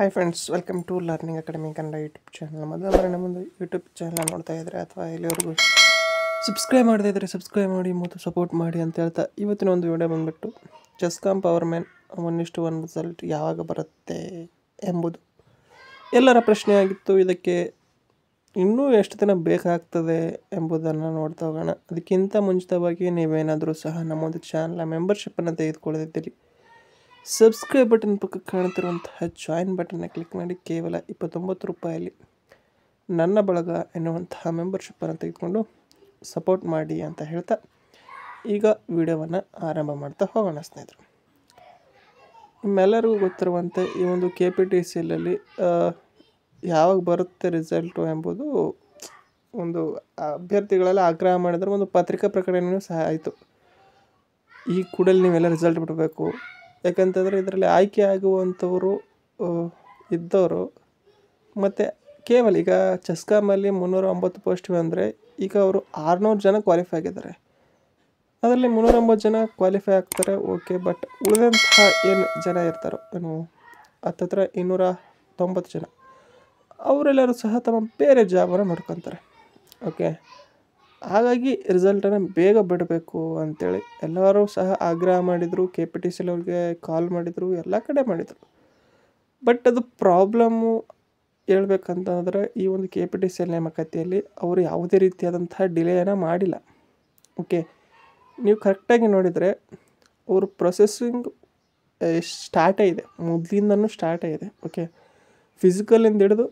Hi friends, welcome to learning academy Kannada YouTube channel. ಮೊದಲು YouTube channel ನೋಡ್ತಾ ಇದ್ದರೆ ಅಥವಾ ಇಲ್ಲಿವರೆಗೂ ಸಬ್ಸ್ಕ್ರೈಬ್ ಮಾಡದೇ ಇದ್ದರೆ ಸಬ್ಸ್ಕ್ರೈಬ್ ಮಾಡಿ ಮತ್ತು ಸಪೋರ್ಟ್ ಮಾಡಿ ಅಂತ ಹೇಳ್ತಾ ಇವತ್ತಿನ ಒಂದು ವಿಡಿಯೋ ಬಂದುಬಿಟ್ಟು ಚೆಸ್ಕಾಂ ಪವರ್ಮ್ಯಾನ್ 1:1 ರಿಸಲ್ಟ್ ಯಾವಾಗ ಬರುತ್ತೆ ಎಂಬುದು ಎಲ್ಲರ ಪ್ರಶ್ನೆಯಾಗಿತ್ತು. ಇದಕ್ಕೆ ಇನ್ನೂ ಎಷ್ಟು ದಿನ ಬೇಕಾಗ್ತದೆ ಎಂಬುದನ್ನು ನೋಡ್ತಾ ಹೋಗೋಣ. ಅದಕ್ಕಿಂತ ಮುಂಚಿತವಾಗಿ ನೀವೇನಾದರೂ ಸಹ ನಮ್ಮೊಂದು ಚಾನಲ್ನ ಮೆಂಬರ್ಶಿಪ್ಪನ್ನು ತೆಗೆದುಕೊಳ್ಳದಿದ್ದೀರಿ, ಸಬ್ಸ್ಕ್ರೈಬ್ ಬಟನ್ ಪಕ್ಕ ಕಾಣುತ್ತಿರುವಂತಹ ಜಾಯಿನ್ ಬಟನ್ನ ಕ್ಲಿಕ್ ಮಾಡಿ ಕೇವಲ 29 ರೂಪಾಯಲ್ಲಿ ನನ್ನ ಬಳಗ ಎನ್ನುವಂತಹ ಮೆಂಬರ್ಶಿಪ್ಪನ್ನು ತೆಗೆದುಕೊಂಡು ಸಪೋರ್ಟ್ ಮಾಡಿ ಅಂತ ಹೇಳ್ತಾ ಈಗ ವಿಡಿಯೋವನ್ನು ಆರಂಭ ಮಾಡ್ತಾ ಹೋಗೋಣ ಸ್ನೇಹಿತರು. ನಿಮ್ಮೆಲ್ಲರಿಗೂ ಗೊತ್ತಿರುವಂತೆ ಈ ಒಂದು KPTCL ಯಾವಾಗ ಬರುತ್ತೆ ರಿಸಲ್ಟು ಎಂಬುದು ಒಂದು ಅಭ್ಯರ್ಥಿಗಳೆಲ್ಲ ಆಗ್ರಹ ಮಾಡಿದರೆ ಒಂದು ಪತ್ರಿಕಾ ಪ್ರಕಟಣೆಯೂ ಸಹ ಆಯಿತು. ಈ ಕೂಡಲೇ ನೀವೆಲ್ಲ ರಿಸಲ್ಟ್ ಬಿಡಬೇಕು, ಯಾಕಂತಂದರೆ ಇದರಲ್ಲಿ ಆಯ್ಕೆ ಆಗುವಂಥವರು ಇದ್ದವರು ಮತ್ತು ಕೇವಲ ಈಗ ಚೆಸ್ಕಾಮಲ್ಲಿ 309 ಪೋಸ್ಟ್ ಅಂದರೆ ಈಗ ಅವರು 600 ಜನ ಕ್ವಾಲಿಫೈ ಆಗಿದ್ದಾರೆ. ಅದರಲ್ಲಿ 309 ಜನ ಕ್ವಾಲಿಫೈ ಆಗ್ತಾರೆ, ಓಕೆ. ಬಟ್ ಉಳಿದಂತಹ ಏನು ಜನ ಇರ್ತಾರೋ ಏನು ಹತ್ತತ್ರ 290 ಜನ ಅವರೆಲ್ಲರೂ ಸಹ ತಮ್ಮ ಬೇರೆ ಜಾಬನ್ನು ನೋಡ್ಕೊತಾರೆ, ಓಕೆ. ಹಾಗಾಗಿ ರಿಸಲ್ಟನ್ನು ಬೇಗ ಬಿಡಬೇಕು ಅಂಥೇಳಿ ಎಲ್ಲರೂ ಸಹ ಆಗ್ರಹ ಮಾಡಿದರು. KPTCL ಅವ್ರಿಗೆ ಕಾಲ್ ಮಾಡಿದರು, ಎಲ್ಲ ಕಡೆ ಮಾಡಿದರು. ಬಟ್ ಅದು ಪ್ರಾಬ್ಲಮ್ಮು ಹೇಳ್ಬೇಕಂತಂದರೆ ಈ ಒಂದು KPTCL ನೇಮಕಾತಿಯಲ್ಲಿ ಅವರು ಯಾವುದೇ ರೀತಿಯಾದಂತಹ ಡಿಲೇಯನ್ನು ಮಾಡಿಲ್ಲ, ಓಕೆ. ನೀವು ಕರೆಕ್ಟಾಗಿ ನೋಡಿದರೆ ಅವರು ಪ್ರೊಸೆಸಿಂಗ್ ಸ್ಟಾರ್ಟೇ ಇದೆ, ಮೊದಲಿಂದನೂ ಸ್ಟಾರ್ಟೇ ಇದೆ, ಓಕೆ. ಫಿಸಿಕಲಿಂದ ಹಿಡಿದು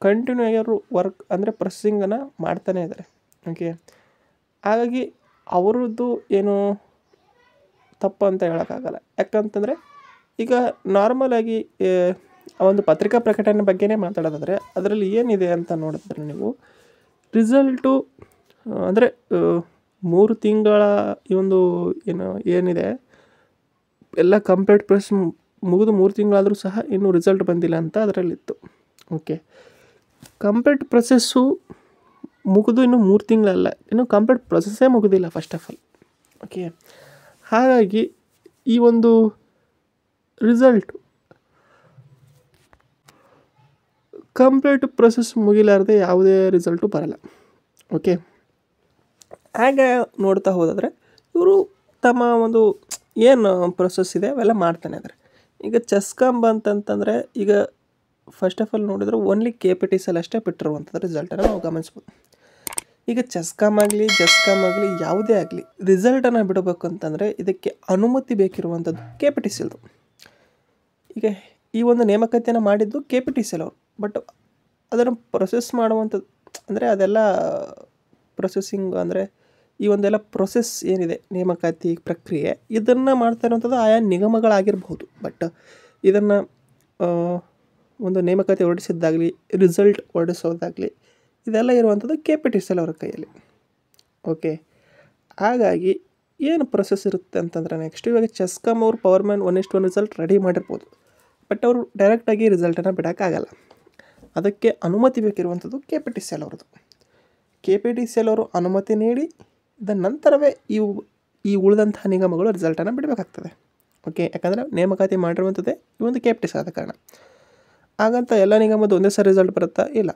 ಕಂಟಿನ್ಯೂ ಆಗಿ ಅವರು ವರ್ಕ್ ಅಂದರೆ ಪ್ರೊಸೆಸಿಂಗನ್ನು ಮಾಡ್ತಾನೇ ಇದ್ದಾರೆ, ಓಕೆ. ಹಾಗಾಗಿ ಅವರದ್ದು ಏನು ತಪ್ಪು ಅಂತ ಹೇಳೋಕ್ಕಾಗಲ್ಲ. ಯಾಕಂತಂದರೆ ಈಗ ನಾರ್ಮಲಾಗಿ ಒಂದು ಪತ್ರಿಕಾ ಪ್ರಕಟಣೆ ಬಗ್ಗೆನೇ ಮಾತಾಡೋದಾದರೆ ಅದರಲ್ಲಿ ಏನಿದೆ ಅಂತ ನೋಡಿದ್ರೆ ನೀವು ರಿಸಲ್ಟು ಅಂದರೆ 3 ತಿಂಗಳ ಈ ಒಂದು ಏನಿದೆ ಎಲ್ಲ ಕಂಪ್ಲೀಟ್ ಪ್ರೆಸ್ ಮುಗಿದು 3 ತಿಂಗಳಾದರೂ ಸಹ ಇನ್ನೂ ರಿಸಲ್ಟ್ ಬಂದಿಲ್ಲ ಅಂತ ಅದರಲ್ಲಿತ್ತು, ಓಕೆ. ಕಂಪ್ಲೀಟ್ ಪ್ರೊಸೆಸ್ಸು ಮುಗಿದು ಇನ್ನೂ 3 ತಿಂಗಳಲ್ಲ, ಇನ್ನೂ ಕಂಪ್ಲೀಟ್ ಪ್ರೊಸೆಸ್ಸೇ ಮುಗಿದಿಲ್ಲ ಫಸ್ಟ್ ಆಫ್ ಆಲ್, ಓಕೆ. ಹಾಗಾಗಿ ಈ ಒಂದು ರಿಸಲ್ಟು ಕಂಪ್ಲೀಟ್ ಪ್ರೊಸೆಸ್ ಮುಗಿಲಾರದೆ ಯಾವುದೇ ರಿಸಲ್ಟು ಬರಲ್ಲ, ಓಕೆ. ಹಾಗೆ ನೋಡ್ತಾ ಹೋದರೆ ಇವರು ತಮ್ಮ ಒಂದು ಏನು ಪ್ರೊಸೆಸ್ ಇದೆ ಅವೆಲ್ಲ ಮಾಡ್ತಾನೆ ಇದ್ದಾರೆ. ಈಗ ಚೆಸ್ಕಾಂ ಬಂತಂತಂದರೆ ಈಗ ಫಸ್ಟ್ ಆಫ್ ಆಲ್ ನೋಡಿದರೆ ಓನ್ಲಿ KPTCL ಅಷ್ಟೇ ಬಿಟ್ಟಿರುವಂಥದ್ದು ರಿಸಲ್ಟನ್ನು ನಾವು ಗಮನಿಸ್ಬೋದು. ಈಗ ಚೆಸ್ಕಾಂ ಆಗಲಿ ಯಾವುದೇ ಆಗಲಿ ರಿಸಲ್ಟನ್ನು ಬಿಡಬೇಕು ಅಂತಂದರೆ ಇದಕ್ಕೆ ಅನುಮತಿ ಬೇಕಿರುವಂಥದ್ದು KPTCL. ಈಗ ಈ ಒಂದು ನೇಮಕಾತಿಯನ್ನು ಮಾಡಿದ್ದು KPTCL ಅವರು, ಬಟ್ ಅದನ್ನು ಪ್ರೊಸೆಸ್ ಮಾಡುವಂಥದ್ದು ಅಂದರೆ ಅದೆಲ್ಲ ಪ್ರೊಸೆಸಿಂಗ್ ಅಂದರೆ ಈ ಒಂದೆಲ್ಲ ಪ್ರೊಸೆಸ್ ಏನಿದೆ ನೇಮಕಾತಿ ಪ್ರಕ್ರಿಯೆ ಇದನ್ನು ಮಾಡ್ತಾ ಇರುವಂಥದ್ದು ಆಯಾ ನಿಗಮಗಳಾಗಿರ್ಬೋದು. ಬಟ್ ಇದನ್ನು ಒಂದು ನೇಮಕಾತಿ ಹೊರಡಿಸಿದ್ದಾಗಲಿ ರಿಸಲ್ಟ್ ಹೊರಡಿಸೋದಾಗಲಿ ಇದೆಲ್ಲ ಇರುವಂಥದ್ದು KPTCL ಅವರ ಕೈಯಲ್ಲಿ, ಓಕೆ. ಹಾಗಾಗಿ ಏನು ಪ್ರೊಸೆಸ್ ಇರುತ್ತೆ ಅಂತಂದರೆ ನೆಕ್ಸ್ಟ್ ಇವಾಗ ಚೆಸ್ಕಾಂ ಅವರು ಪವರ್ಮ್ಯಾನ್ 1:1 ರಿಸಲ್ಟ್ ರೆಡಿ ಮಾಡಿರ್ಬೋದು, ಬಟ್ ಅವರು ಡೈರೆಕ್ಟಾಗಿ ರಿಸಲ್ಟನ್ನು ಬಿಡೋಕ್ಕಾಗಲ್ಲ. ಅದಕ್ಕೆ ಅನುಮತಿ ಬೇಕಿರುವಂಥದ್ದು KPTCL ಅವ್ರದ್ದು. KPTCL ಅವರು ಅನುಮತಿ ನೀಡಿ ಇದ ನಂತರವೇ ಈ ಉಳಿದಂತಹ ನಿಗಮಗಳು ರಿಸಲ್ಟನ್ನು ಬಿಡಬೇಕಾಗ್ತದೆ, ಓಕೆ. ಯಾಕಂದರೆ ನೇಮಕಾತಿ ಮಾಡಿರುವಂಥದ್ದೇ ಈ ಒಂದು KPTCL ಆದ ಕಾರಣ. ಹಾಗಂತ ಎಲ್ಲ ನಿಗಮದ್ದು ಒಂದೇ ಸರಿ ರಿಸಲ್ಟ್ ಬರುತ್ತಾ? ಇಲ್ಲ.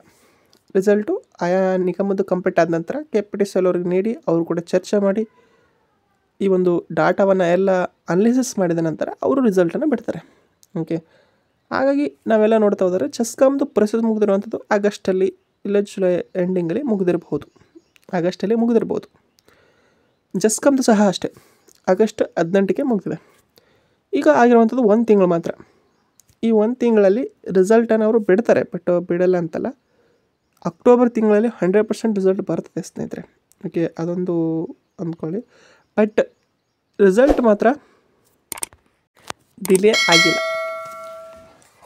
ರಿಸಲ್ಟು ಆಯಾ ನಿಗಮದ್ದು ಕಂಪ್ಲೀಟ್ ಆದ ನಂತರ KPTCL ಅವ್ರಿಗೆ ನೀಡಿ ಅವರು ಕೂಡ ಚರ್ಚೆ ಮಾಡಿ ಈ ಒಂದು ಡಾಟಾವನ್ನು ಎಲ್ಲ ಅನಲಿಸಿಸ್ ಮಾಡಿದ ನಂತರ ಅವರು ರಿಸಲ್ಟನ್ನು ಬಿಡ್ತಾರೆ, ಓಕೆ. ಹಾಗಾಗಿ ನಾವೆಲ್ಲ ನೋಡ್ತಾ ಹೋದರೆ ಚೆಸ್ಕಾಮ್ದು ಪ್ರೊಸೆಸ್ ಮುಗಿದಿರುವಂಥದ್ದು ಆಗಸ್ಟಲ್ಲಿ ಇಲ್ಲ ಜುಲೈ ಎಂಡಿಂಗಲ್ಲಿ ಮುಗಿದಿರ್ಬೋದು, ಚೆಸ್ಕಾಮ್ದು ಸಹ ಅಷ್ಟೇ ಆಗಸ್ಟ್ 18ಕ್ಕೆ ಮುಗಿದಿದೆ. ಈಗ ಆಗಿರುವಂಥದ್ದು 1 ತಿಂಗಳು ಮಾತ್ರ. ಈ 1 ತಿಂಗಳಲ್ಲಿ ರಿಸಲ್ಟನ್ನು ಅವರು ಬಿಡ್ತಾರೆ, ಬಟ್ ಬಿಡಲ್ಲ ಅಂತಲ್ಲ, ಅಕ್ಟೋಬರ್ ತಿಂಗಳಲ್ಲಿ 100% ರಿಸಲ್ಟ್ ಬರ್ತದೆ ಸ್ನೇಹಿತರೆ, ಓಕೆ. ಅದೊಂದು ಅಂದ್ಕೊಳ್ಳಿ. ಬಟ್ ರಿಸಲ್ಟ್ ಮಾತ್ರ ಡಿಲೇ ಆಗಿಲ್ಲ,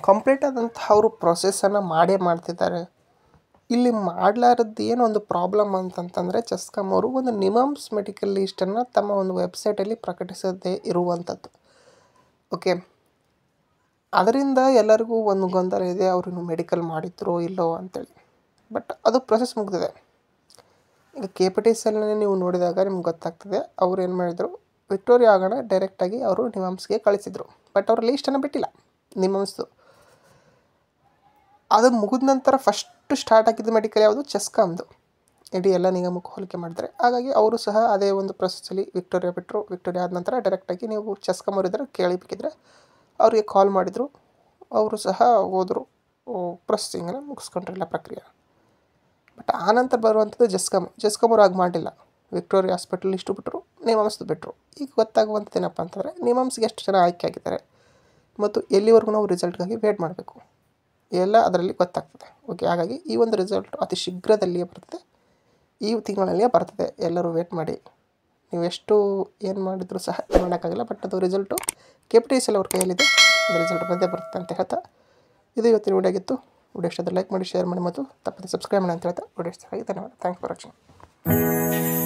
ಕಂಪ್ಲೀಟ್ ಆದಂಥ ಅವರು ಪ್ರೊಸೆಸನ್ನು ಮಾಡ್ತಿದ್ದಾರೆ. ಇಲ್ಲಿ ಮಾಡಲಾರದ್ದು ಏನೋ ಒಂದು ಪ್ರಾಬ್ಲಮ್ ಅಂತಂತಂದರೆ ಚೆಸ್ಕಾಂ ಅವರು ಒಂದು ನಿಮ್ಹಾನ್ಸ್ ಮೆಡಿಕಲ್ ಲೀಸ್ಟನ್ನು ತಮ್ಮ ಒಂದು ವೆಬ್ಸೈಟಲ್ಲಿ ಪ್ರಕಟಿಸದೇ ಇರುವಂಥದ್ದು, ಓಕೆ. ಅದರಿಂದ ಎಲ್ಲರಿಗೂ ಒಂದು ಗೊಂದಲ ಇದೆ, ಅವರು ಮೆಡಿಕಲ್ ಮಾಡಿದ್ರು ಇಲ್ಲೋ ಅಂತೇಳಿ. ಬಟ್ ಅದು ಪ್ರೊಸೆಸ್ ಮುಗಿದಿದೆ. ಈಗ KPTCLನೇ ನೀವು ನೋಡಿದಾಗ ನಿಮ್ಗೆ ಗೊತ್ತಾಗ್ತದೆ, ಅವ್ರು ಏನು ಮಾಡಿದರು, ವಿಕ್ಟೋರಿಯಾ ಆಗೋಣ ಡೈರೆಕ್ಟಾಗಿ ಅವರು ನಿಮ್ಹಾನ್ಸ್ಗೆ ಕಳಿಸಿದರು. ಬಟ್ ಅವರು ಲೀಸ್ಟನ್ನು ಬಿಟ್ಟಿಲ್ಲ ನಿಮ್ಹಾನ್ಸ್ದು. ಅದು ಮುಗಿದ ನಂತರ ಫಸ್ಟ್ ಸ್ಟಾರ್ಟ್ ಆಗಿದ್ದು ಮೆಡಿಕಲ್ ಯಾವುದು? ಚೆಸ್ಕಾಮ್ದು. ಇಡೀ ಎಲ್ಲ ನಿಗಮಕ್ಕೆ ಹೋಲಿಕೆ ಮಾಡಿದ್ರೆ. ಹಾಗಾಗಿ ಅವರು ಸಹ ಅದೇ ಒಂದು ಪ್ರೊಸೆಸ್ಸಲ್ಲಿ ವಿಕ್ಟೋರಿಯಾ ಬಿಟ್ಟರು. ವಿಕ್ಟೋರಿಯಾ ಆದ ನಂತರ ಡೈರೆಕ್ಟಾಗಿ ನೀವು ಚೆಸ್ಕಾಮ್ ಅವರಿದ್ದರೆ ಕೇಳಬೇಕಿದ್ರೆ ಅವರಿಗೆ ಕಾಲ್ ಮಾಡಿದರು. ಅವರು ಸಹ ಹೋದರು, ಪ್ರೊಸೆಸಿಂಗನ್ನು ಮುಗಿಸ್ಕೊಂಡ್ರು ಎಲ್ಲ ಪ್ರಕ್ರಿಯೆ. ಬಟ್ ಆನಂತರ ಬರುವಂಥದ್ದು ಜೆಸ್ಕಾಮ್ ಅವ್ರು ಹಾಗೆ ಮಾಡಿಲ್ಲ. ವಿಕ್ಟೋರಿಯಾ ಹಾಸ್ಪಿಟಲ್ ಇಷ್ಟು ಬಿಟ್ಟರು, ನಿಮ್ಹಾನ್ಸ್ದು ಬಿಟ್ಟರು. ಈಗ ಗೊತ್ತಾಗುವಂಥದ್ದು ಏನಪ್ಪ ಅಂತಂದರೆ ನಿಮ್ಹಾನ್ಸ್ಗೆ ಎಷ್ಟು ಜನ ಆಯ್ಕೆ ಆಗಿದ್ದಾರೆ ಮತ್ತು ಎಲ್ಲಿವರೆಗೂ ನಾವು ರಿಸಲ್ಟ್ಗಾಗಿ ವೇಟ್ ಮಾಡಬೇಕು ಎಲ್ಲ ಅದರಲ್ಲಿ ಗೊತ್ತಾಗ್ತದೆ. ಓಕೆ, ಹಾಗಾಗಿ ಈ ಒಂದು ರಿಸಲ್ಟ್ ಅತಿ ಶೀಘ್ರದಲ್ಲಿಯೇ ಬರ್ತದೆ, ಈ ತಿಂಗಳಲ್ಲಿಯೇ ಬರ್ತದೆ. ಎಲ್ಲರೂ ವೇಟ್ ಮಾಡಿ. ನೀವು ಎಷ್ಟು ಏನು ಮಾಡಿದರೂ ಸಹ ಮಾಡೋಕ್ಕಾಗಲ್ಲ. ಬಟ್ ಅದು ರಿಸಲ್ಟು KPTCL ಅವ್ರ ಕೈಯಲ್ಲಿದೆ, ಅದು ರಿಸಲ್ಟ್ ಬಂದೇ ಬರುತ್ತೆ ಅಂತ ಹೇಳ್ತಾ ಇದು ಇವತ್ತಿನ ವಿಡಿಯೋ ಆಗಿತ್ತು. ವಿಡಿಯೋ ಇಷ್ಟ ಲೈಕ್ ಮಾಡಿ, ಶೇರ್ ಮಾಡಿ ಮತ್ತು ತಪ್ಪದೆ ಸಬ್ಸ್ಕ್ರೈಬ್ ಮಾಡಿ ಅಂತ ಹೇಳ್ತಾ ವಿಡಿಯೋ ಇಷ್ಟ ಆಗಿ ಧನ್ಯವಾದ. Thanks for watching.